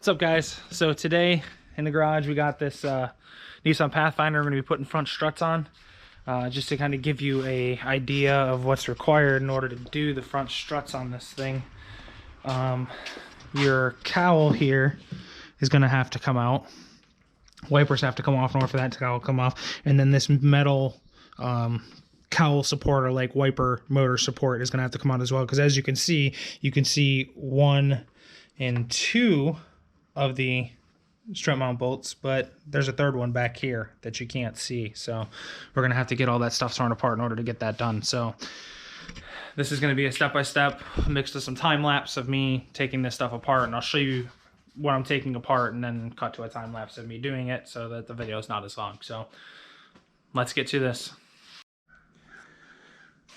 What's up, guys? So today in the garage we got this Nissan Pathfinder. We're going to be putting front struts on just to kind of give you a idea of what's required in order to do the front struts on this thing. Your cowl here is going to have to come out. Wipers have to come off in order for that cowl to come off, and then this metal cowl support, or like wiper motor support, is going to have to come out as well, because as you can see 1 and 2 of the strut mount bolts, but there's a third one back here that you can't see. So we're gonna have to get all that stuff torn apart in order to get that done. So this is gonna be a step-by-step mixed with some time lapse of me taking this stuff apart, and I'll show you what I'm taking apart and then cut to a time lapse of me doing it so that the video is not as long. So let's get to this.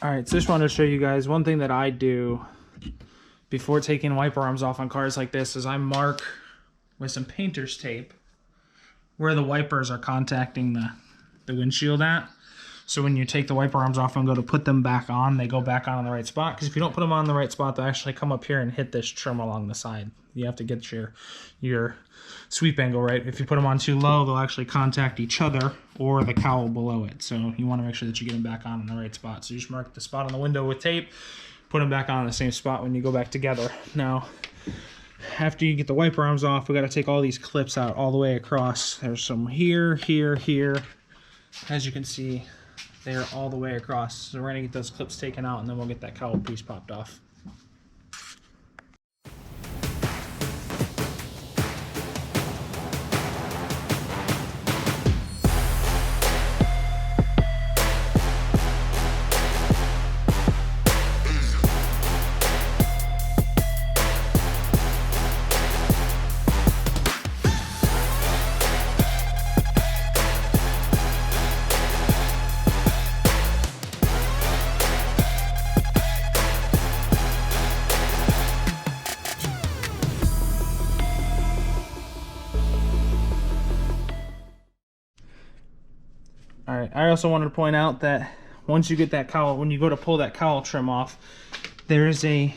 All right, so just wanted to show you guys one thing that I do before taking wiper arms off on cars like this is I mark with some painter's tape where the wipers are contacting the windshield at. So when you take the wiper arms off and go to put them back on, they go back on the right spot. Because if you don't put them on the right spot, they'll actually come up here and hit this trim along the side. You have to get your sweep angle right. If you put them on too low, they'll actually contact each other or the cowl below it. So you want to make sure that you get them back on in the right spot. So you just mark the spot on the window with tape, put them back on the same spot when you go back together. Now, after you get the wiper arms off, we got to take all these clips out all the way across. There's some here, here, here. As you can see, they're all the way across. So we're going to get those clips taken out, and then we'll get that cowl piece popped off. Alright, I also wanted to point out that once you get that cowl, when you go to pull that cowl trim off, there is a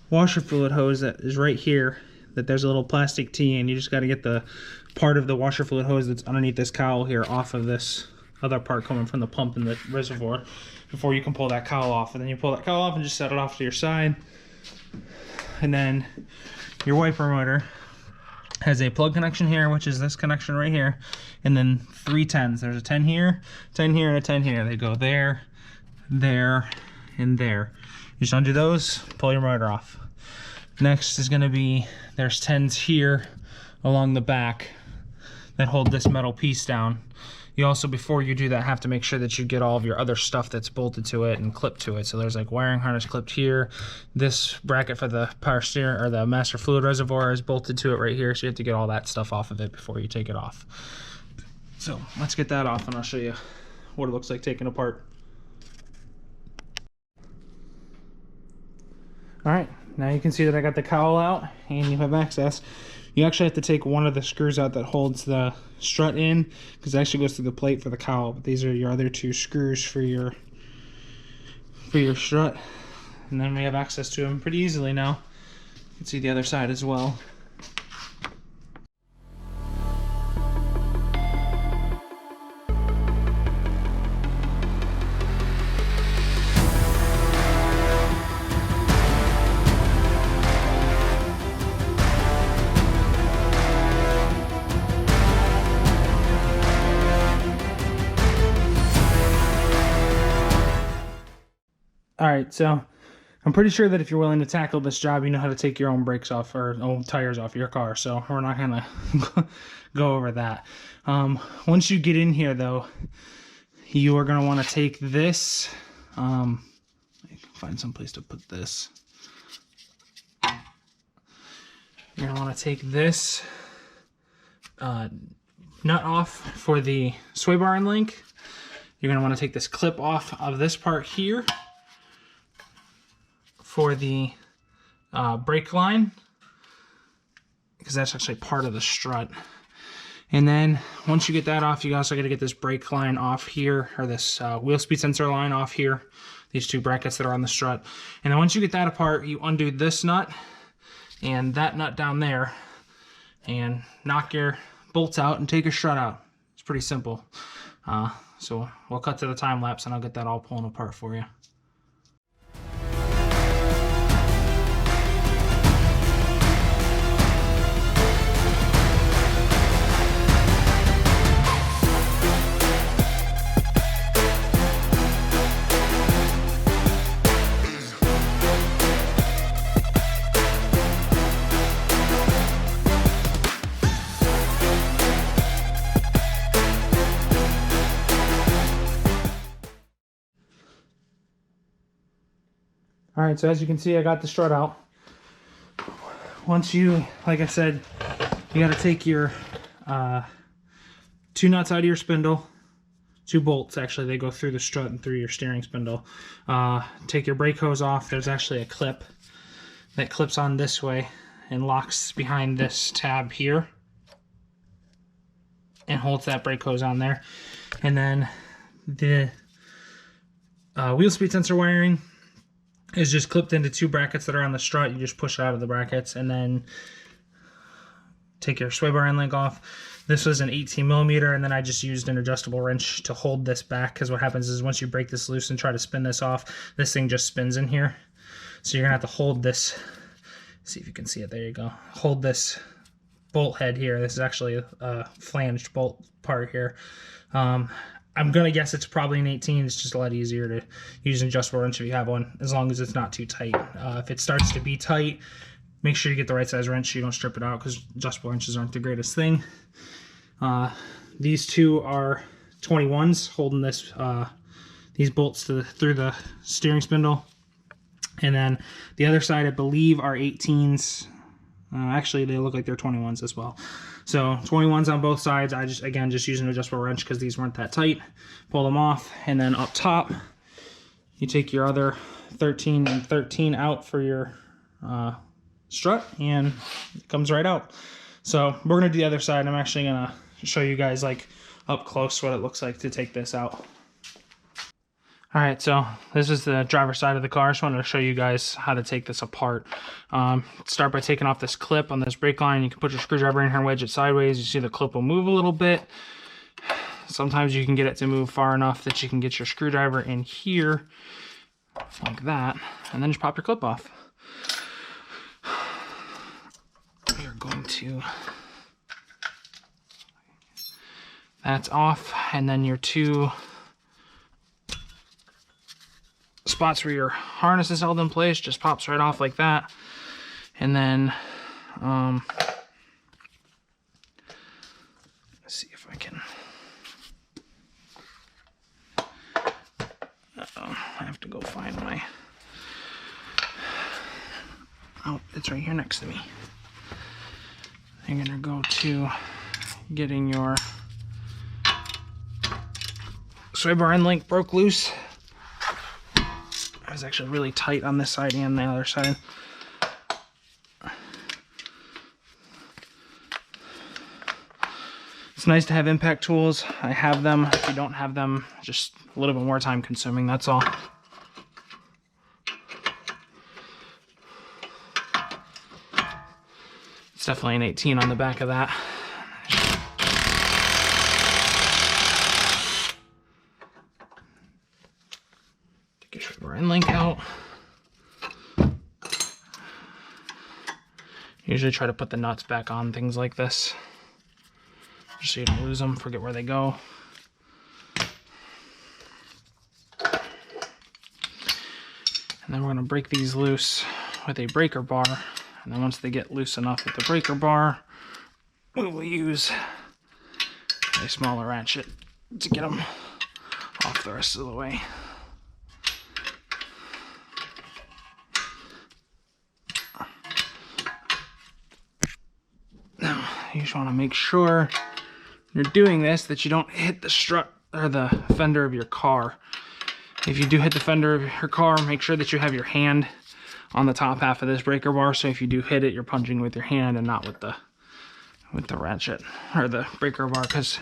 washer fluid hose that is right here, that there's a little plastic T, and you just got to get the part of the washer fluid hose that's underneath this cowl here off of this other part coming from the pump in the reservoir before you can pull that cowl off. And then you pull that cowl off and just set it off to your side. And then your wiper motor has a plug connection here, which is this connection right here, and then 3 10s. There's a 10 here, 10 here, and a 10 here. They go there, there, and there. You just undo those, pull your motor off. Next is going to be, there's 10s here along the back that hold this metal piece down. You also, before you do that, have to make sure that you get all of your other stuff that's bolted to it and clipped to it. So there's like wiring harness clipped here. This bracket for the power steering, or the master fluid reservoir, is bolted to it right here. So you have to get all that stuff off of it before you take it off. So let's get that off, and I'll show you what it looks like taken apart. All right, now you can see that I got the cowl out and you have access. You actually have to take one of the screws out that holds the strut in, because it actually goes through the plate for the cowl. But these are your other 2 screws for your strut, and then we have access to them pretty easily now. You can see the other side as well. Alright, so I'm pretty sure that if you're willing to tackle this job, you know how to take your own brakes off, or own tires off your car, so we're not going to go over that. Once you get in here, though, you are going to want to take this, find some place to put this. You're going to want to take this nut off for the sway bar and link. You're going to want to take this clip off of this part here for the brake line, because that's actually part of the strut. And then once you get that off, you also got to get this brake line off here, or this wheel speed sensor line off here, these 2 brackets that are on the strut. And then once you get that apart, you undo this nut and that nut down there, and knock your bolts out and take your strut out. It's pretty simple. So we'll cut to the time lapse and I'll get that all pulling apart for you. All right, so as you can see, I got the strut out. Once you, like I said, you got to take your 2 nuts out of your spindle, 2 bolts actually, they go through the strut and through your steering spindle. Take your brake hose off. There's actually a clip that clips on this way and locks behind this tab here and holds that brake hose on there. And then the wheel speed sensor wiring is just clipped into 2 brackets that are on the strut. You just push it out of the brackets and then take your sway bar end link off. This was an 18mm, and then I just used an adjustable wrench to hold this back, because what happens is once you break this loose and try to spin this off, this thing just spins in here. So you're gonna have to hold this, see if you can see it, there you go. Hold this bolt head here. This is actually a flanged bolt part here. I'm gonna guess it's probably an 18. It's just a lot easier to use an adjustable wrench if you have one, as long as it's not too tight. If it starts to be tight, make sure you get the right size wrench so you don't strip it out, because adjustable wrenches aren't the greatest thing. These 2 are 21s holding this these bolts through the steering spindle, and then the other side I believe are 18s. Actually, they look like they're 21s as well. So 21s on both sides. I just use an adjustable wrench because these weren't that tight. Pull them off, and then up top, you take your other 13 and 13 out for your strut, and it comes right out. So we're gonna do the other side. I'm actually gonna show you guys like up close what it looks like to take this out. All right, so this is the driver's side of the car. I just wanted to show you guys how to take this apart. Start by taking off this clip on this brake line. You can put your screwdriver in here and wedge it sideways. You see the clip will move a little bit. Sometimes you can get it to move far enough that you can get your screwdriver in here like that, and then just pop your clip off. You're going to, that's off, and then your 2 spots where your harness is held in place just pops right off like that. And then let's see if I can, I have to go find my, oh, it's right here next to me. I'm gonna go to getting your sway bar end link broke loose. It was actually really tight on this side and the other side. It's nice to have impact tools. I have them. If you don't have them, just a little bit more time consuming, that's all. It's definitely an 18 on the back of that. End link out. Usually try to put the nuts back on things like this, just so you don't lose them, forget where they go. And then we're going to break these loose with a breaker bar, and then once they get loose enough with the breaker bar, we will use a smaller ratchet to get them off the rest of the way. You just want to make sure you're doing this that you don't hit the strut or the fender of your car. If you do hit the fender of your car, make sure that you have your hand on the top half of this breaker bar, so if you do hit it, you're punching with your hand and not with the ratchet or the breaker bar, because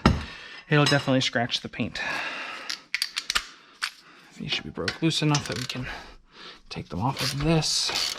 it'll definitely scratch the paint. These should be broke loose enough that we can take them off of this.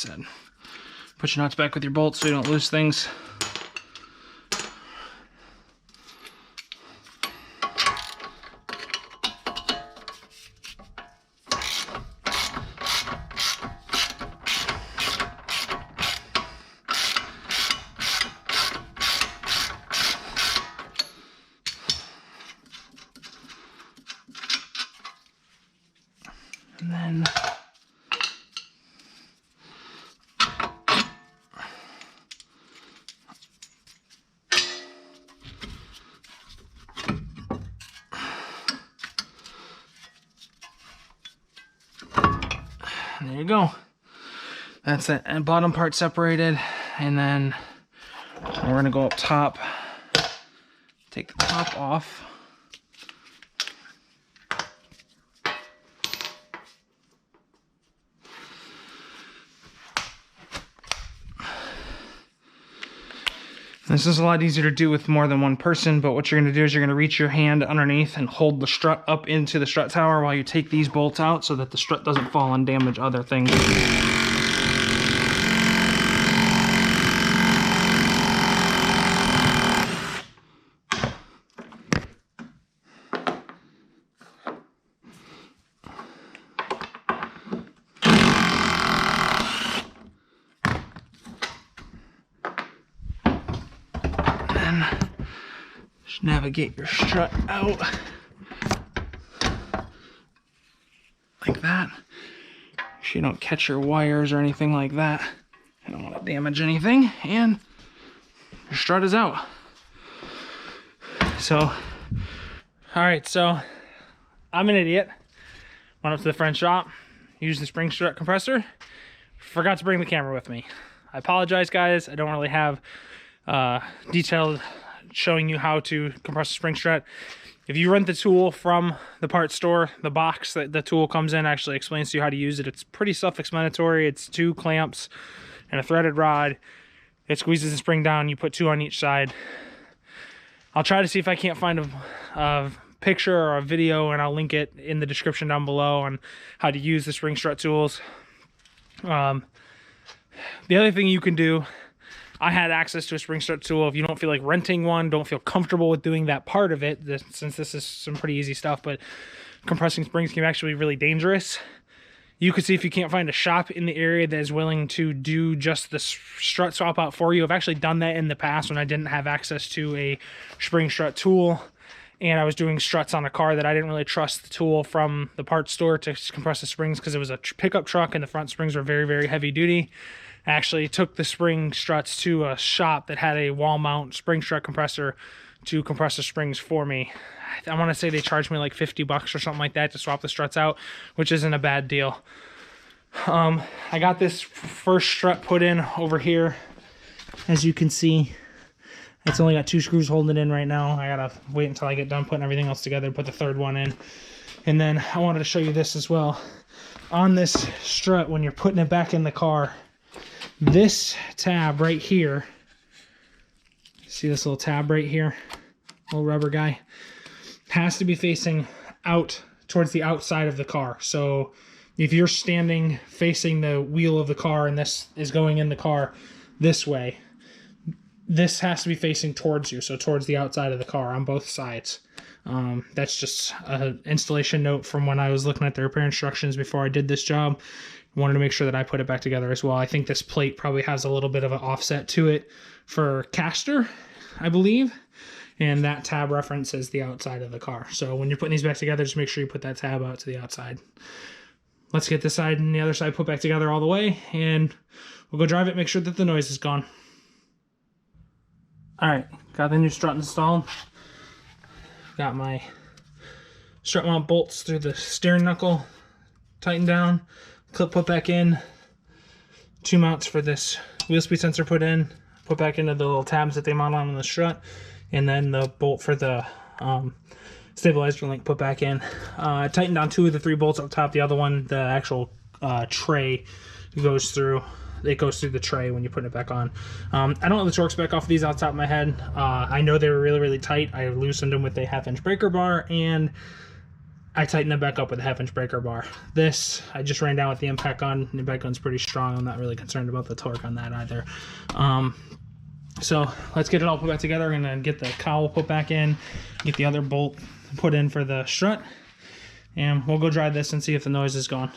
said. Put your nuts back with your bolts so you don't lose things. And then there you go. That's that bottom part separated, and then we're gonna go up top, take the top off. This is a lot easier to do with more than one person, but what you're going to do is you're going to reach your hand underneath and hold the strut up into the strut tower while you take these bolts out so that the strut doesn't fall and damage other things. Just navigate your strut out like that. So you don't catch your wires or anything like that. I don't want to damage anything, and your strut is out. So, all right, so I'm an idiot. Went up to the French shop, used the spring strut compressor, forgot to bring the camera with me. I apologize, guys. I don't really have detailed showing you how to compress a spring strut. If you rent the tool from the parts store, the box that the tool comes in actually explains to you how to use it. It's pretty self-explanatory. It's 2 clamps and a threaded rod. It squeezes the spring down. You put 2 on each side. I'll try to see if I can't find a picture or a video, and I'll link it in the description down below on how to use the spring strut tools. The other thing you can do, I had access to a spring strut tool. If you don't feel like renting one, don't feel comfortable with doing that part of it, since this is some pretty easy stuff, but compressing springs can actually be really dangerous. You could see if you can't find a shop in the area that is willing to do just the strut swap out for you. I've actually done that in the past when I didn't have access to a spring strut tool, and I was doing struts on a car that I didn't really trust the tool from the parts store to compress the springs because it was a pickup truck and the front springs were very, very heavy duty. I actually took the spring struts to a shop that had a wall mount spring strut compressor to compress the springs for me. I want to say they charged me like 50 bucks or something like that to swap the struts out, which isn't a bad deal. I got this first strut put in over here. As you can see, it's only got 2 screws holding it in right now. I gotta wait until I get done putting everything else together, put the third one in. And then I wanted to show you this as well. On this strut, when you're putting it back in the car, this tab right here, see this little tab right here, little rubber guy, has to be facing out towards the outside of the car. So if you're standing facing the wheel of the car and this is going in the car this way, this has to be facing towards you, so towards the outside of the car on both sides. That's just an installation note from when I was looking at the repair instructions before I did this job. Wanted to make sure that I put it back together as well. I think this plate probably has a little bit of an offset to it for caster, I believe. And that tab reference is the outside of the car. So when you're putting these back together, just make sure you put that tab out to the outside. Let's get this side and the other side put back together all the way, and we'll go drive it, make sure that the noise is gone. All right, got the new strut installed. Got my strut mount bolts through the steering knuckle tightened down. Clip put back in, 2 mounts for this wheel speed sensor put in, put back into the little tabs that they mount on the strut, and then the bolt for the stabilizer link put back in. I tightened down 2 of the 3 bolts up top. The other one, the actual tray, goes through. It goes through the tray when you put it back on. I don't know the torque spec off of these off the top of my head. I know they were really, really tight. I loosened them with a 1/2 inch breaker bar, and I tightened it back up with a 1/2 inch breaker bar. This, I just ran down with the impact gun. The impact gun's pretty strong. I'm not really concerned about the torque on that either. So let's get it all put back together and then get the cowl put back in, get the other bolt put in for the strut, and we'll go drive this and see if the noise is gone.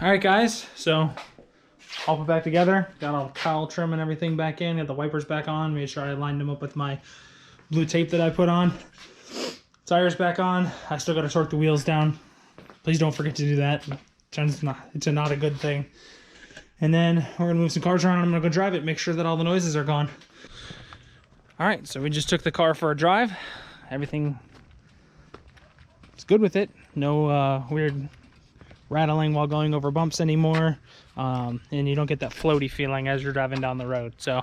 All right, guys, so all put back together. Got all the cowl trim and everything back in. Got the wipers back on. Made sure I lined them up with my blue tape that I put on. Tires back on. I still got to torque the wheels down. Please don't forget to do that. It's not a good thing. And then we're gonna move some cars around. I'm gonna go drive it, make sure that all the noises are gone. All right, so we just took the car for a drive. Everything is good with it. No weird rattling while going over bumps anymore, and you don't get that floaty feeling as you're driving down the road. So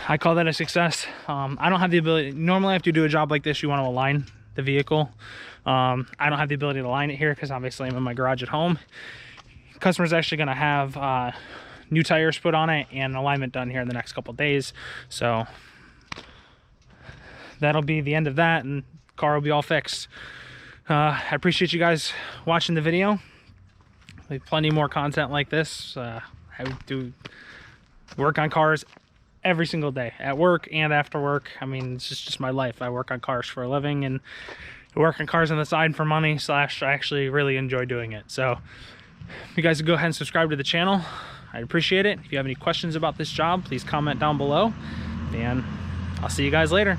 I call that a success. I don't have the ability, normally I have to do a job like this, you want to align the vehicle. I don't have the ability to align it here because obviously I'm in my garage at home. Customer's actually going to have new tires put on it and alignment done here in the next couple days, so that'll be the end of that and the car will be all fixed. I appreciate you guys watching the video. We have plenty more content like this. I do work on cars every single day, at work and after work. I mean, it's just my life. I work on cars for a living and I work on cars on the side for money / I actually really enjoy doing it. So if you guys would go ahead and subscribe to the channel, I'd appreciate it. If you have any questions about this job, please comment down below, and I'll see you guys later.